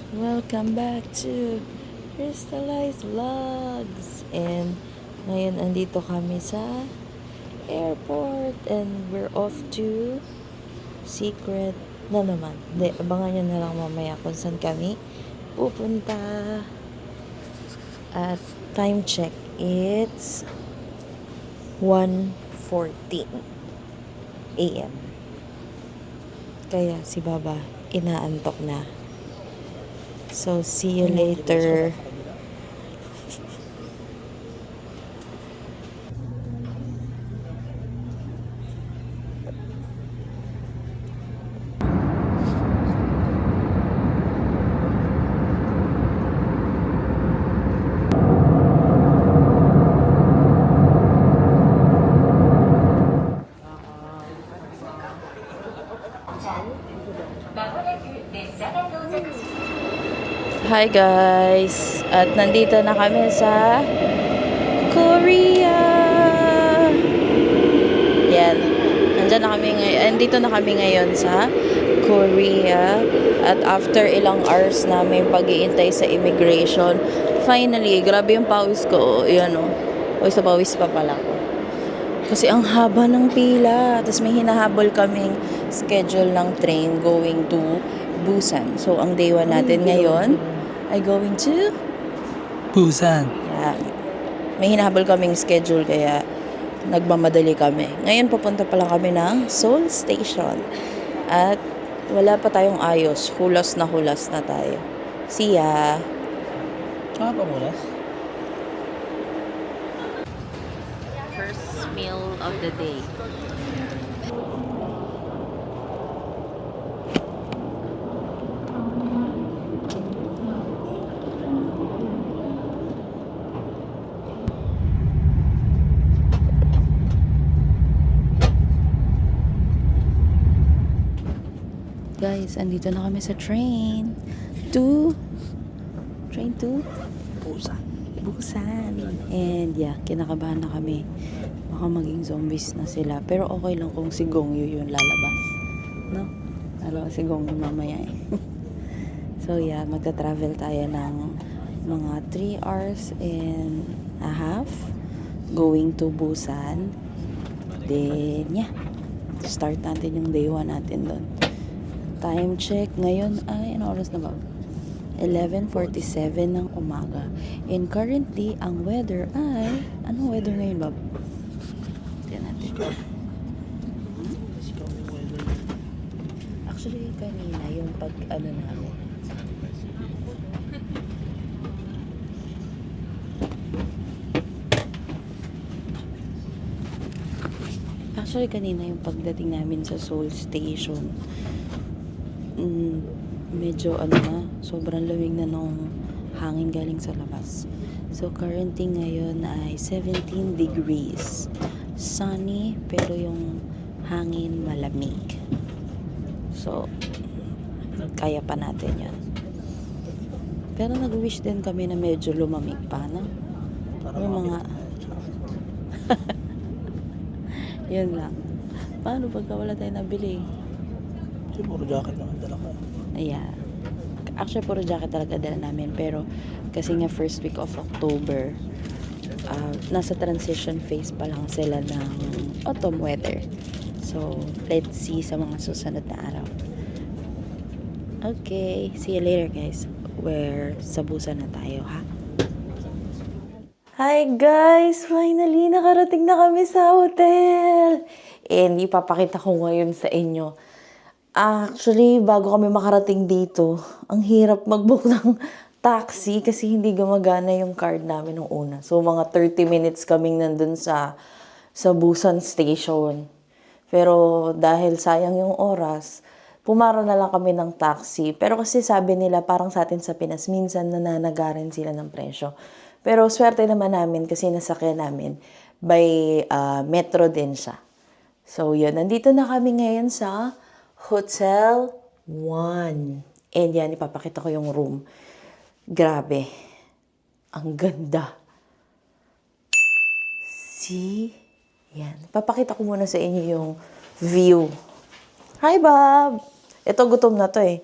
Welcome back to Crystallized Vlogs. And ngayon andito kami sa airport and we're off to Secret na naman. Hindi, abangan nyo na lang mamaya kung saan kami pupunta. At time check, it's 1:14 a.m. Kaya si Baba inaantok na. So, see you later. Hi guys! At nandito na kami sa Korea! Yan. Nandito na kami ngayon sa Korea. At after ilang hours namin pag-iintay sa immigration, finally, grabe yung pawis ko. Yan o. Pawis na pawis pa pala ko. Kasi ang haba ng pila. Tapos may hinahabol kaming schedule ng train going to Busan. So, ang day 1 natin ngayon ay going to Busan. yeah. May hinahabol kaming schedule kaya nagmamadali kami. Ngayon papunta pa lang kami ng Seoul Station. At wala pa tayong ayos. Hulas na tayo. See ya! Saan pa muna? First meal of the day. Guys, andito na kami sa train to Busan. Busan. And yeah, kinakabahan na kami. Baka maging zombies na sila. Pero okay lang kung si Gongyu yung lalabas. No? Lalo si Gongyu mamaya eh. So yeah, magta-travel tayo ng mga 3 hours and a half going to Busan. Then yeah, start natin yung day 1 natin doon. Time check ngayon ay ano oras na ba? 11:47 ng umaga. And currently, ang weather ay anong weather ngayon, Bob? Tingnan natin. Actually, kanina yung pag ano namin. Actually, kanina yung pagdating namin sa Seoul Station, medyo ano na, sobrang lamig na nung hangin galing sa labas. So, currently ngayon ay 17 degrees. Sunny, pero yung hangin malamig. So, kaya pa natin yan. Pero nag-wish din kami na medyo lumamig pa, no? Yung mga... yun lang. Paano pagka wala tayong nabili? Siguro jacket naman dala ko. Yeah. Actually, puro jacket talaga dala namin. Pero, kasi nga first week of October, nasa transition phase pa lang sila ng autumn weather. So, let's see sa mga susunod na araw. Okay. See you later, guys. We're sa Busan na tayo, ha? Hi, guys! Finally, nakarating na kami sa hotel! And ipapakita ko ngayon sa inyo. Actually, bago kami makarating dito, ang hirap mag-book ng taxi kasi hindi gumagana yung card namin nung una. So, mga 30 minutes kaming nandun sa Busan Station. Pero dahil sayang yung oras, pumara na lang kami ng taxi. Pero kasi sabi nila, parang sa atin sa Pinas, minsan nananagarin sila ng presyo. Pero swerte naman namin kasi nasakyan namin by metro din siya. So, yun. Nandito na kami ngayon sa Hotel 1. And yan, ipapakita ko yung room. Grabe. Ang ganda. See? Yan. Ipapakita ko muna sa inyo yung view. Hi, Bob! Ito, gutom na to eh.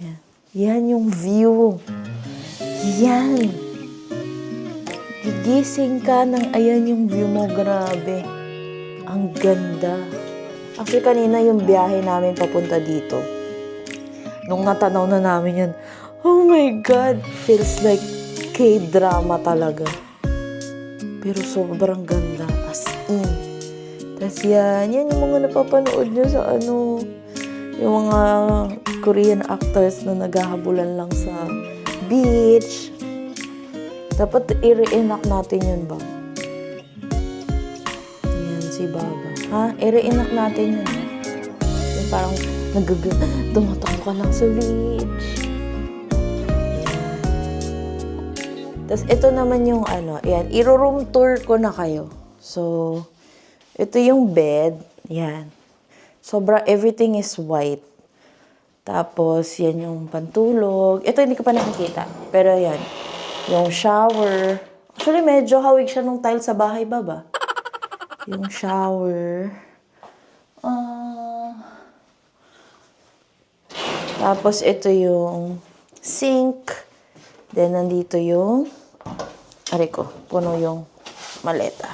Yan. Yan yung view. Yan. Gigising ka ng ayan yung view mo. Grabe. Ang ganda. Actually, kanina yung biyahe namin papunta dito. Nung natanaw na namin yan, oh my God! Feels like K-drama talaga. Pero sobrang ganda. As in. Tapos yan yung mga napapanood nyo sa yung mga Korean actors na naghahabulan lang sa beach. Dapat i-reenact natin yun ba? Yan, si Baba. Ha? I-reenact natin yun. Yung parang tumatakbo ka lang sa beach. Yan. Tapos ito naman yung yan, i-room tour ko na kayo. So, ito yung bed. Yan. Everything is white. Tapos, yan yung pantulog. Ito, hindi ko pa nakikita. Pero yan. Yung shower. Actually, medyo hawig siya nung tile sa bahay, Baba. Yung shower. Tapos, ito yung sink. Then, nandito yung puno yung maleta.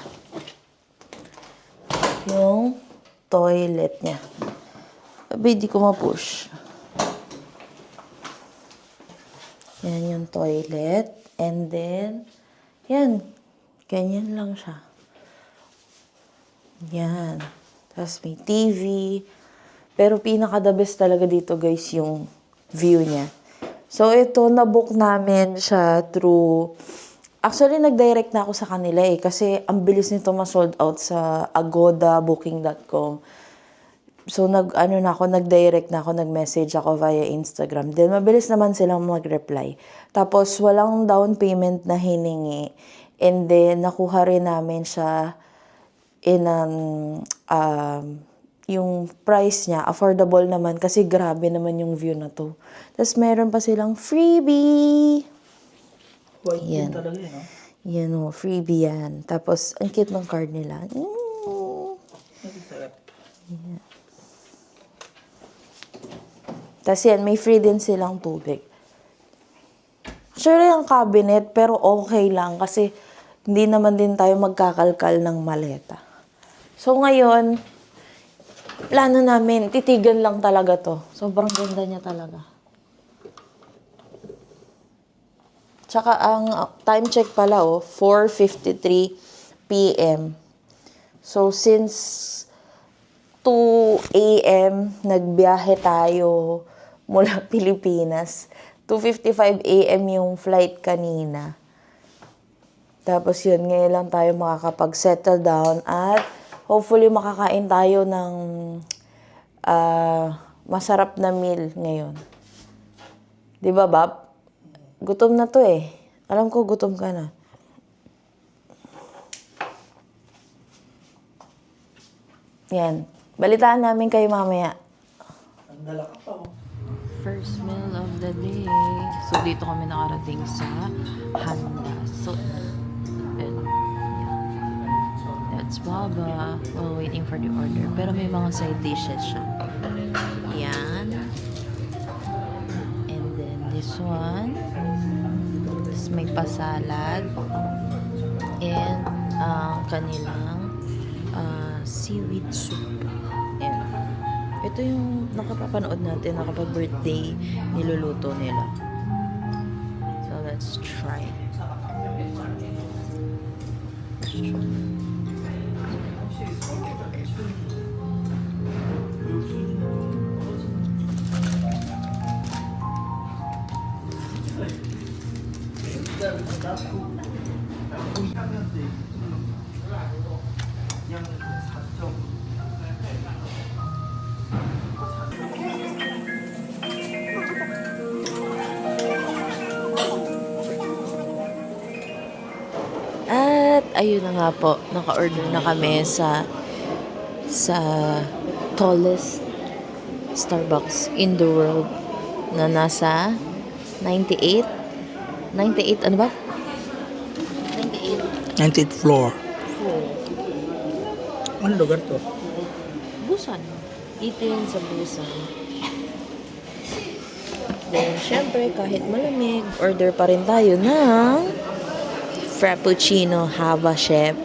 Yung toilet niya. Sabi, di ko ma-push. Yan yung toilet. And then, yan. Ganyan lang siya. Yan. Tapos may TV. Pero pinaka-the best talaga dito, guys, yung view niya. So, ito, nabook namin siya through... Actually, nag-direct na ako sa kanila kasi ang bilis nito ma-sold out sa Agoda, Booking.com. So, nag-direct na ako, nag-message ako via Instagram. Then, mabilis naman silang mag-reply. Tapos, walang down payment na hiningi. And then, nakuha rin namin siya in yung price niya, affordable naman kasi grabe naman yung view na to. Tapos, meron pa silang freebie. White Yan. din talaga yun, no? Yan o, freebie yan. Tapos, ang cute ng card nila. Sarap. Yeah. Tapos yan, may free din silang tubig. Sure yung cabinet, pero okay lang kasi hindi naman din tayo magkakalkal ng maleta. So ngayon, plano namin, titigan lang talaga to. Sobrang ganda niya talaga. Tsaka ang time check pala 4:53 p.m. So since 2 a.m. nagbiyahe tayo mula Pilipinas. 2:55 a.m. yung flight kanina. Tapos yun, ngayon lang tayo makakapag-settle down at hopefully makakain tayo ng masarap na meal ngayon. Di ba, Bab? Gutom na to eh. Alam ko gutom ka na. Yan. Balitaan namin kayo mamaya. Nandala ka pa, oh. First meal of the day. So, dito kami nakarating sa Handa. So, and, yeah. That's Baba. While waiting for the order. Pero may mga side dishes siya. Yan. And then, this one. Tapos may pasalad. And, kanilang seaweed soup. Yan. Ito yung nakapapanood natin na kapag birthday niluluto nila. So, let's try. At ayun na nga po, naka-order na kami sa tallest Starbucks in the world na nasa 98, ano ba? 98. 98th floor. Ano lugar to? Busan. Dito yun sa Busan. Then, syempre, kahit malamig, order pa rin tayo ng Frappuccino Hava Chef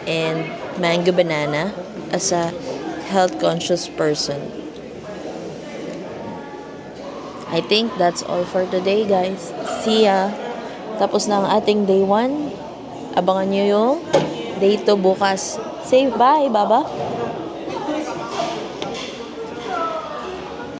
and Mango Banana as a health-conscious person. I think that's all for today, guys. See ya! Tapos na ang ating day 1. Abangan nyo yung day 2 bukas. Say bye, Baba!